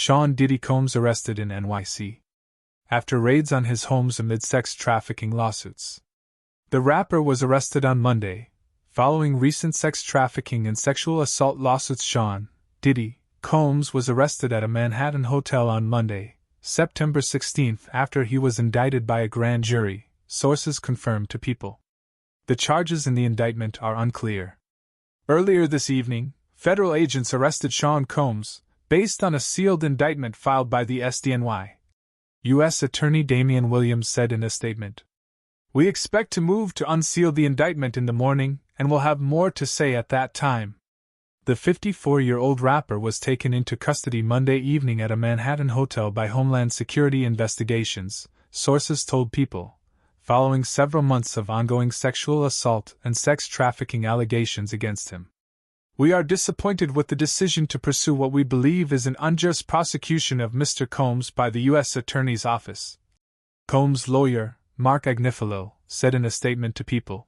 Sean Diddy Combs arrested in N.Y.C. after raids on his homes amid sex trafficking lawsuits. The rapper was arrested on Monday, following recent sex trafficking and sexual assault lawsuits. Sean Diddy Combs was arrested at a Manhattan hotel on Monday, September 16, after he was indicted by a grand jury, sources confirmed to People. The charges in the indictment are unclear. Earlier this evening, federal agents arrested Sean Combs, based on a sealed indictment filed by the SDNY. U.S. Attorney Damian Williams said in a statement, "We expect to move to unseal the indictment in the morning, and will have more to say at that time." The 54-year-old rapper was taken into custody Monday evening at a Manhattan hotel by Homeland Security Investigations, sources told People, following several months of ongoing sexual assault and sex trafficking allegations against him. "We are disappointed with the decision to pursue what we believe is an unjust prosecution of Mr. Combs by the U.S. Attorney's Office," Combs' lawyer, Marc Agnifilo, said in a statement to People.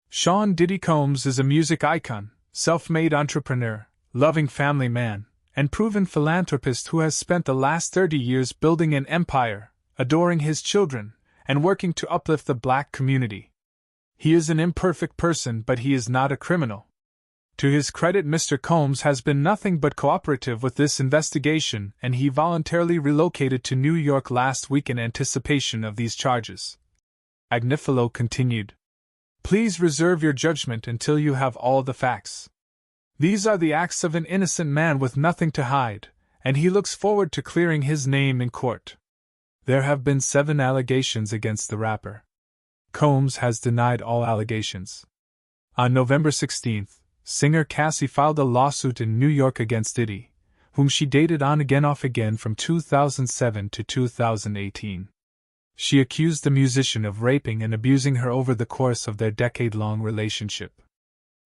Sean Diddy Combs is a music icon, self-made entrepreneur, loving family man, and proven philanthropist who has spent the last 30 years building an empire, adoring his children, and working to uplift the black community. He is an imperfect person, but he is not a criminal. To his credit, Mr. Combs has been nothing but cooperative with this investigation, and he voluntarily relocated to New York last week in anticipation of these charges. Agnifilo continued, "Please reserve your judgment until you have all the facts. These are the acts of an innocent man with nothing to hide, and he looks forward to clearing his name in court." There have been 7 allegations against the rapper. Combs has denied all allegations. On November 16, singer Cassie filed a lawsuit in New York against Diddy, whom she dated on again off again from 2007 to 2018. She accused the musician of raping and abusing her over the course of their decade-long relationship.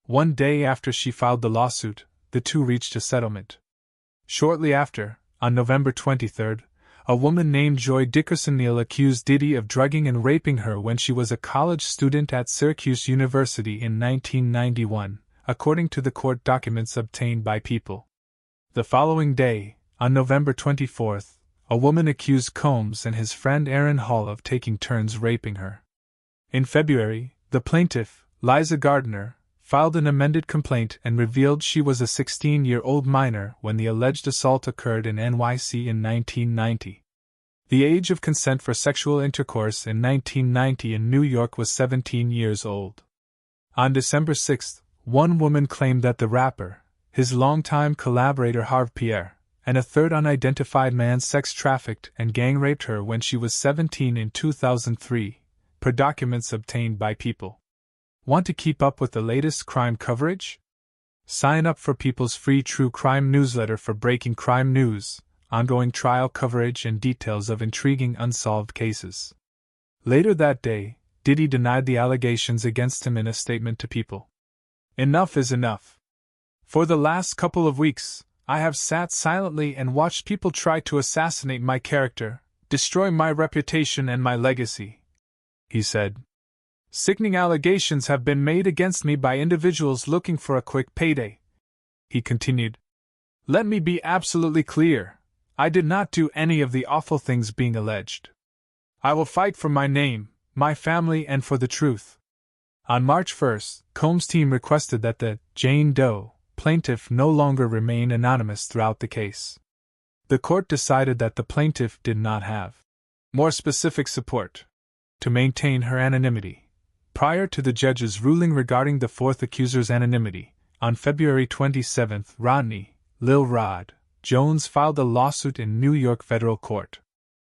One day after she filed the lawsuit, the two reached a settlement. Shortly after, on November 23, a woman named Joy Dickerson-Neal accused Diddy of drugging and raping her when she was a college student at Syracuse University in 1991, according to the court documents obtained by People. The following day, on November 24, a woman accused Combs and his friend Aaron Hall of taking turns raping her. In February, the plaintiff, Liza Gardner, filed an amended complaint and revealed she was a 16-year-old minor when the alleged assault occurred in N.Y.C. in 1990. The age of consent for sexual intercourse in 1990 in New York was 17 years old. On December 6, one woman claimed that the rapper, his longtime collaborator Harve Pierre, and a third unidentified man sex trafficked and gang raped her when she was 17 in 2003, per documents obtained by People. Want to keep up with the latest crime coverage? Sign up for People's free true crime newsletter for breaking crime news, ongoing trial coverage, and details of intriguing unsolved cases. Later that day, Diddy denied the allegations against him in a statement to People. "Enough is enough. For the last couple of weeks, I have sat silently and watched people try to assassinate my character, destroy my reputation and my legacy," he said. "Sickening allegations have been made against me by individuals looking for a quick payday," he continued. "Let me be absolutely clear. I did not do any of the awful things being alleged. I will fight for my name, my family, and for the truth." On March 1, Combs' team requested that the Jane Doe plaintiff no longer remain anonymous throughout the case. The court decided that the plaintiff did not have more specific support to maintain her anonymity. Prior to the judge's ruling regarding the fourth accuser's anonymity, on February 27, Rodney, Lil Rod, Jones filed a lawsuit in New York federal court.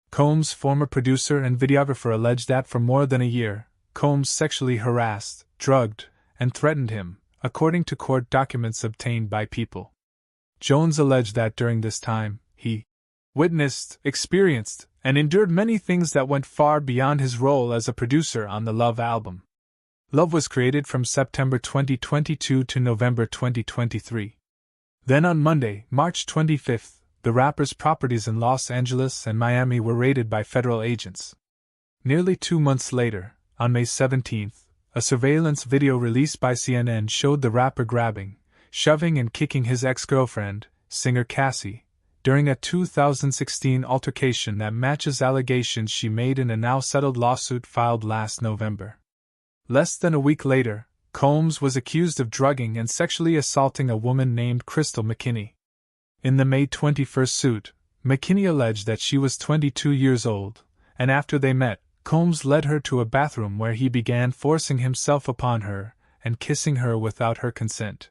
Combs' former producer and videographer alleged that for more than a year, Combs sexually harassed, drugged, and threatened him, according to court documents obtained by People. Jones alleged that during this time, he witnessed, experienced, and endured many things that went far beyond his role as a producer on the Love album. Love was created from September 2022 to November 2023. Then on Monday, March 25, the rapper's properties in Los Angeles and Miami were raided by federal agents. Nearly 2 months later, on May 17, a surveillance video released by CNN showed the rapper grabbing, shoving and kicking his ex-girlfriend, singer Cassie, during a 2016 altercation that matches allegations she made in a now-settled lawsuit filed last November. Less than a week later, Combs was accused of drugging and sexually assaulting a woman named Crystal McKinney. In the May 21 suit, McKinney alleged that she was 22 years old, and after they met, Combs led her to a bathroom where he began forcing himself upon her and kissing her without her consent.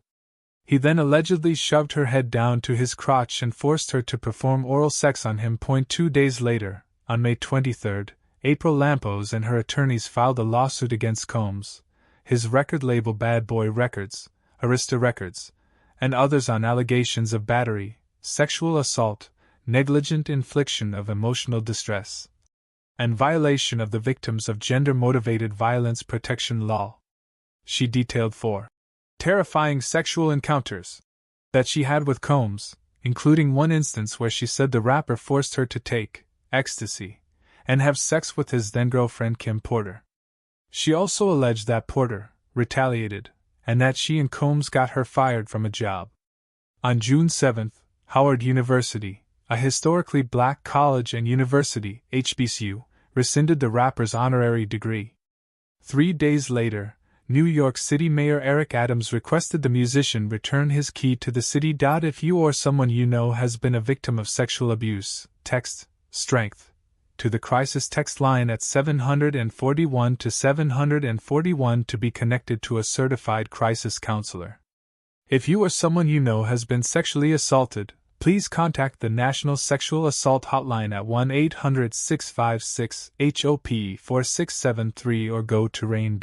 He then allegedly shoved her head down to his crotch and forced her to perform oral sex on him. 2 days later, on May 23, April Lampos and her attorneys filed a lawsuit against Combs, his record label Bad Boy Records, Arista Records, and others on allegations of battery, sexual assault, negligent infliction of emotional distress, and violation of the Victims of Gender-Motivated Violence Protection Law. She detailed 4 terrifying sexual encounters that she had with Combs, including one instance where she said the rapper forced her to take ecstasy and have sex with his then-girlfriend Kim Porter. She also alleged that Porter retaliated and that she and Combs got her fired from a job. On June 7, Howard University, a historically black college and university, HBCU, rescinded the rapper's honorary degree. 3 days later, New York City Mayor Eric Adams requested the musician return his key to the city. If you or someone you know has been a victim of sexual abuse, text STRENGTH to the crisis text line at 741 to 741 to be connected to a certified crisis counselor. If you or someone you know has been sexually assaulted, please contact the National Sexual Assault Hotline at 1-800-656-HOP4673 or go to rain.